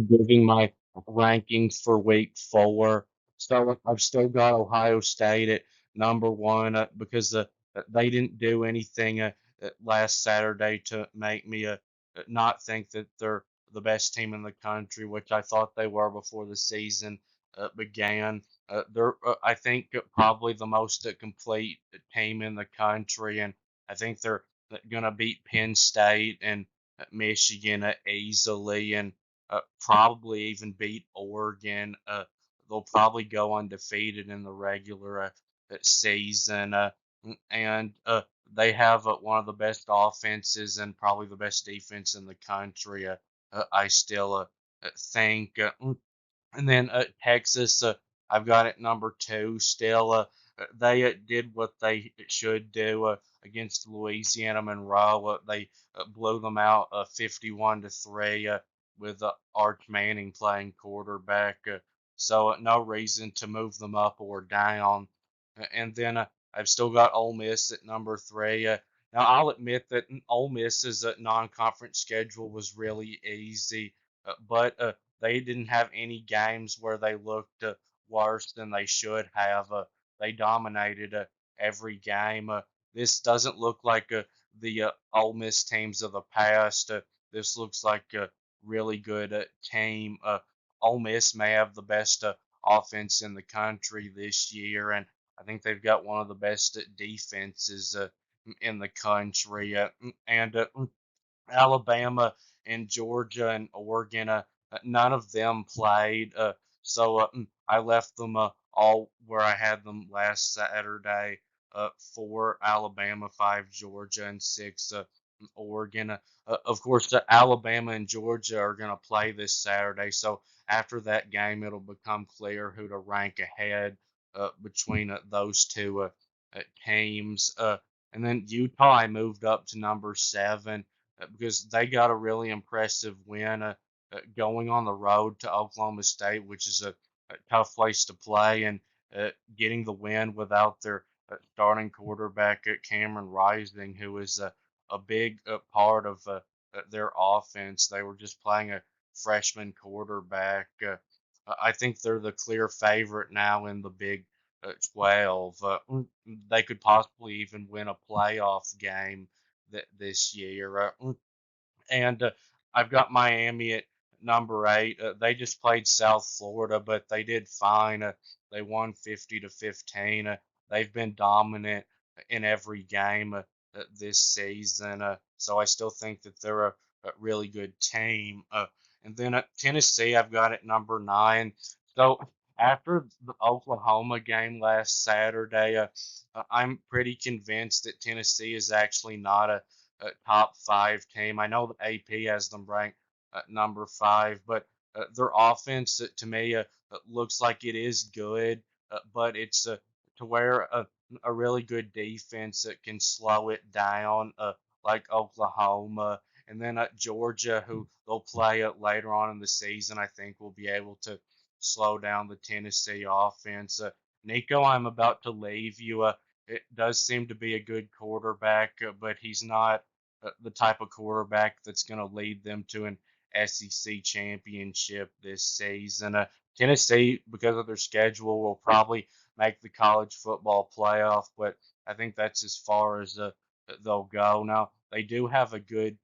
giving my rankings for week 4. So I've still got Ohio State at number 1 because they didn't do anything last Saturday to make me not think that they're the best team in the country, which I thought they were before the season began. They're, I think, probably the most complete team in the country, and I think they're going to beat Penn State and Michigan easily, and probably even beat Oregon. They'll probably go undefeated in the regular season, and they have one of the best offenses and probably the best defense in the country. I still think. And then Texas, I've got it number 2 still. They did what they should do against Louisiana Monroe. They blew them out 51-3 with Arch Manning playing quarterback. So no reason to move them up or down. And then I've still got Ole Miss at number 3. Now I'll admit that Ole Miss's non-conference schedule was really easy, but they didn't have any games where they looked worse than they should have. They dominated every game. This doesn't look like the Ole Miss teams of the past. This looks like a really good team. Ole Miss may have the best offense in the country this year, and I think they've got one of the best defenses in the country. And Alabama and Georgia and Oregon, none of them played. So I left them all where I had them last Saturday. 4 Alabama, 5 Georgia, and 6 Oregon. Of course, Alabama and Georgia are going to play this Saturday. So after that game, it'll become clear who to rank ahead between those two teams. And then Utah, I moved up to number 7 because they got a really impressive win going on the road to Oklahoma State, which is a tough place to play, and getting the win without their starting quarterback Cameron Rising, who is a big part of their offense. They were just playing a freshman quarterback. I think they're the clear favorite now in the Big 12. They could possibly even win a playoff game this year. And I've got Miami at number 8. They just played South Florida, but they did fine. They won 50-15. They've been dominant in every game this season. So I still think that they're a really good team. And then at Tennessee, I've got at number 9. So after the Oklahoma game last Saturday, I'm pretty convinced that Tennessee is actually not top 5 team. I know that AP has them ranked at number 5, but their offense to me looks like it is good, but it's to where a really good defense that can slow it down, like Oklahoma. And then Georgia, who they'll play later on in the season, I think will be able to slow down the Tennessee offense. Nico, I'm about to leave you. It does seem to be a good quarterback, but he's not the type of quarterback that's going to lead them to an SEC championship this season. Tennessee, because of their schedule, will probably make the college football playoff, but I think that's as far as they'll go. Now, they do have a good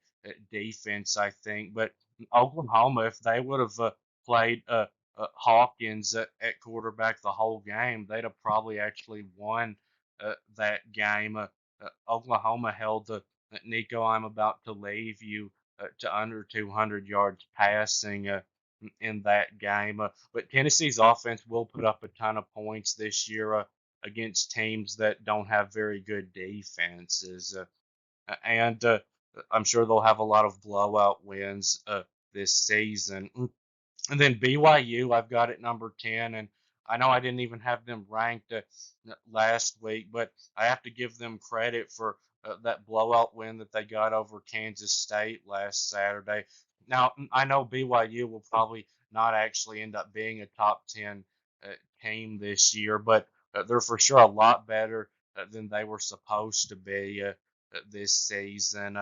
defense, I think, but Oklahoma, if they would have played Hawkins at quarterback the whole game, they'd have probably actually won that game. Oklahoma held the Nico, I'm about to leave you to under 200 yards passing in that game. But Tennessee's offense will put up a ton of points this year against teams that don't have very good defenses. And I'm sure they'll have a lot of blowout wins this season. And then BYU, I've got at number 10, and I know I didn't even have them ranked last week, but I have to give them credit for that blowout win that they got over Kansas State last Saturday. Now, I know BYU will probably not actually end up being a top 10 uh, team this year, but they're for sure a lot better than they were supposed to be this season.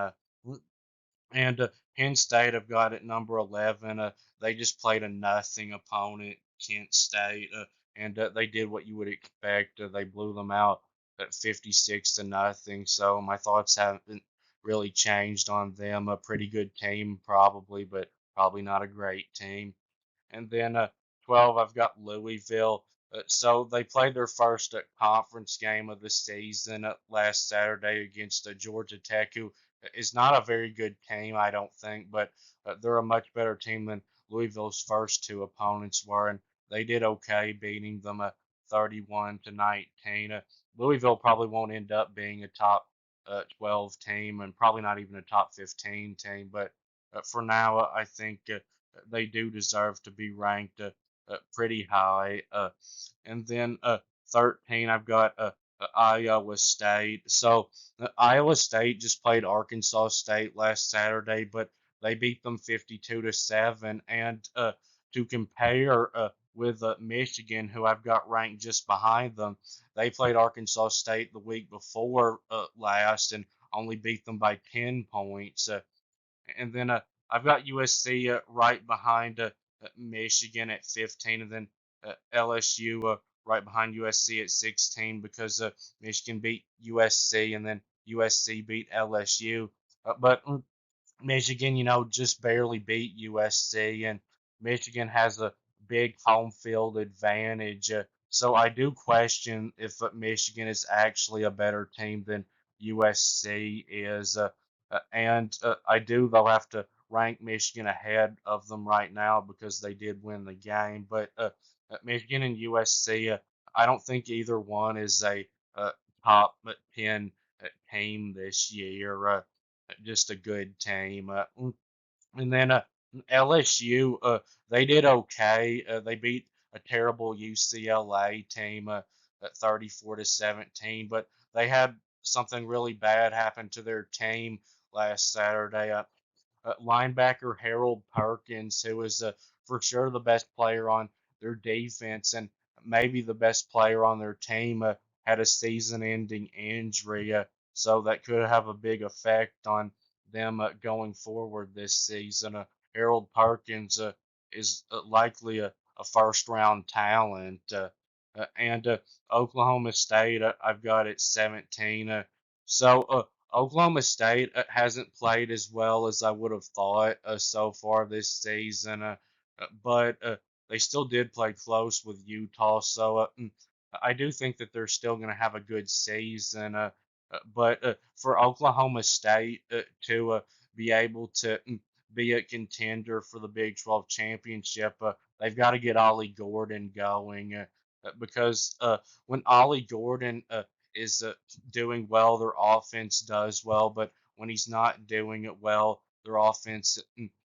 And Penn State, I've got at number 11. They just played a nothing opponent, Kent State, and they did what you would expect. They blew them out at 56 to nothing. So my thoughts haven't really changed on them. A pretty good team, probably, but probably not a great team. And then 12, I've got Louisville. So they played their first conference game of the season last Saturday against Georgia Tech, who is not a very good team, I don't think, but they're a much better team than Louisville's first two opponents were, and they did okay, beating them 31 to 19. Louisville probably won't end up being a top 12 team, and probably not even a top 15 team, but for now, I think they do deserve to be ranked pretty high. And then 13, I've got Iowa State. So Iowa State just played Arkansas State last Saturday, but they beat them 52-7. And to compare with Michigan, who I've got ranked just behind them, they played Arkansas State the week before last and only beat them by 10 points. And then I've got USC right behind Michigan at 15, and then LSU right behind USC at 16 because Michigan beat USC and then USC beat LSU. But Michigan, just barely beat USC, and Michigan has a big home field advantage. So I do question if Michigan is actually a better team than USC is. And I do, though, have to rank Michigan ahead of them right now because they did win the game. But Michigan and USC, I don't think either one is a top 10 team this year. Just a good team. And then LSU, they did okay. They beat a terrible UCLA team at 34-17, but they had something really bad happen to their team last Saturday. Linebacker Harold Perkins, who was for sure the best player on their defense and maybe the best player on their team, had a season-ending injury, so that could have a big effect on them going forward this season. Harold Perkins is likely a first-round talent, and Oklahoma State I've got at 17. So Oklahoma State hasn't played as well as I would have thought so far this season, but they still did play close with Utah. So I do think that they're still going to have a good season. But for Oklahoma State to be able to be a contender for the Big 12 championship, they've got to get Ollie Gordon going because when Ollie Gordon is doing well, their offense does well. But when he's not doing it well, their offense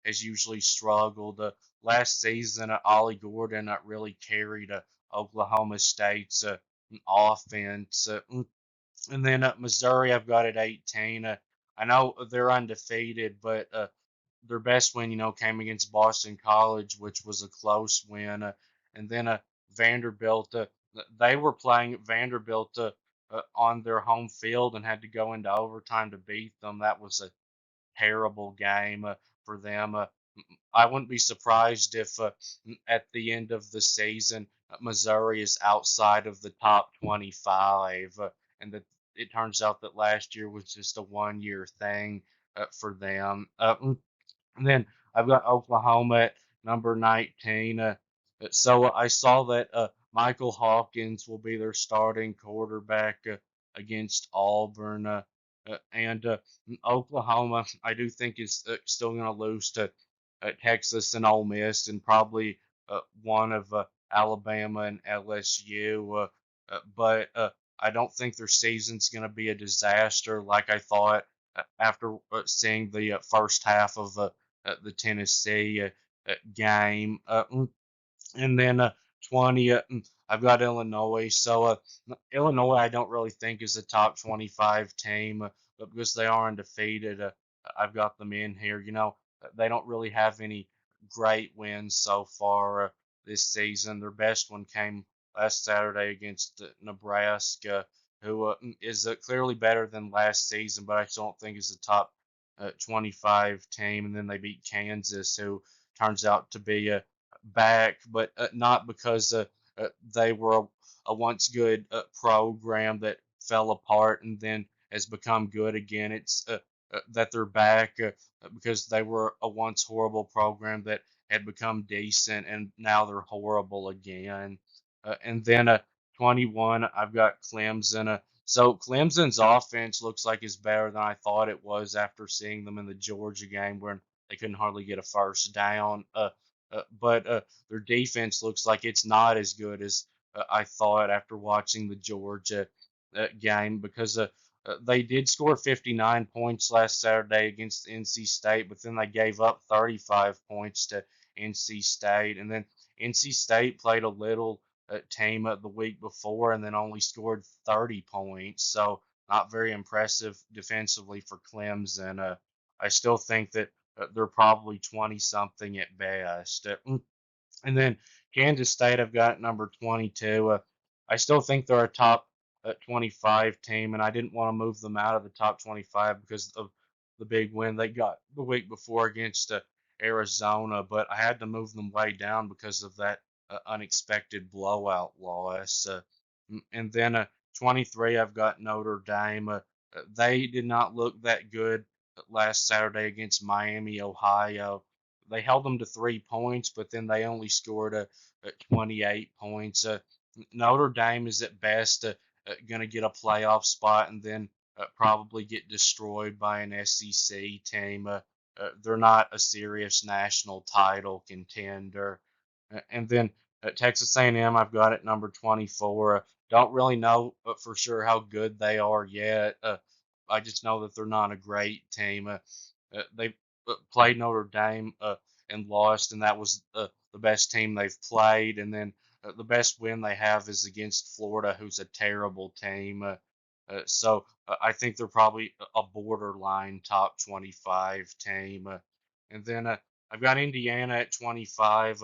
has usually struggled. Last season, Ollie Gordon really carried Oklahoma State's offense. And then Missouri, I've got at 18. I know they're undefeated, but their best win, came against Boston College, which was a close win. And then Vanderbilt, they were playing Vanderbilt on their home field and had to go into overtime to beat them. That was a terrible game for them. I wouldn't be surprised if at the end of the season Missouri is outside of the top 25, and that it turns out that last year was just a 1 year thing for them. And then I've got Oklahoma at number 19. So I saw that Michael Hawkins will be their starting quarterback against Auburn. And Oklahoma, I do think is still going to lose to Texas and Ole Miss, and probably one of Alabama and LSU. But I don't think their season's going to be a disaster like I thought after seeing the first half of the Tennessee game. And then 20, I've got Illinois. So Illinois, I don't really think is a top 25 team, but because they are undefeated, I've got them in here. They don't really have any great wins so far this season. Their best one came last Saturday against Nebraska, who is clearly better than last season, but I still don't think is a top 25 team, and then they beat Kansas, who turns out to be back, but not because they were a once good program that fell apart and then has become good again. It's that they're back because they were a once horrible program that had become decent and now they're horrible again. And then 21, I've got Clemson. So Clemson's offense looks like it's better than I thought it was after seeing them in the Georgia game where they couldn't hardly get a first down. But their defense looks like it's not as good as I thought after watching the Georgia game because they did score 59 points last Saturday against NC State, but then they gave up 35 points to NC State, and then NC State played a little team the week before and then only scored 30 points, so not very impressive defensively for Clemson. I still think that they're probably 20 something at best. And then Kansas State, I've got number 22. I still think they're a top 25 team, and I didn't want to move them out of the top 25 because of the big win they got the week before against Arizona. But I had to move them way down because of that unexpected blowout loss. And then 23, I've got Notre Dame. They did not look that good last Saturday against Miami, Ohio. They held them to 3 points, but then they only scored 28 points. Notre Dame is at best going to get a playoff spot and then probably get destroyed by an SEC team. They're not a serious national title contender. And then Texas A&M, I've got at number 24. Don't really know for sure how good they are yet. I just know that they're not a great team. They played Notre Dame and lost, and that was the best team they've played. And then the best win they have is against Florida, who's a terrible team. So I think they're probably a borderline top 25 team. And then I've got Indiana at 25.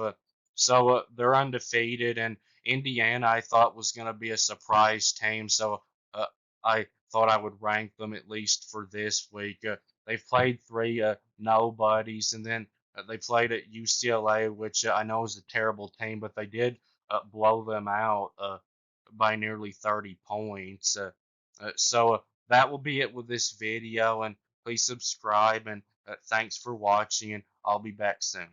So they're undefeated, and Indiana I thought was going to be a surprise team. So uh, I thought I would rank them at least for this week. They've played three nobodies, and then they played at UCLA, which I know is a terrible team, but they did blow them out by nearly 30 points. So that will be it with this video, and please subscribe, and thanks for watching, and I'll be back soon.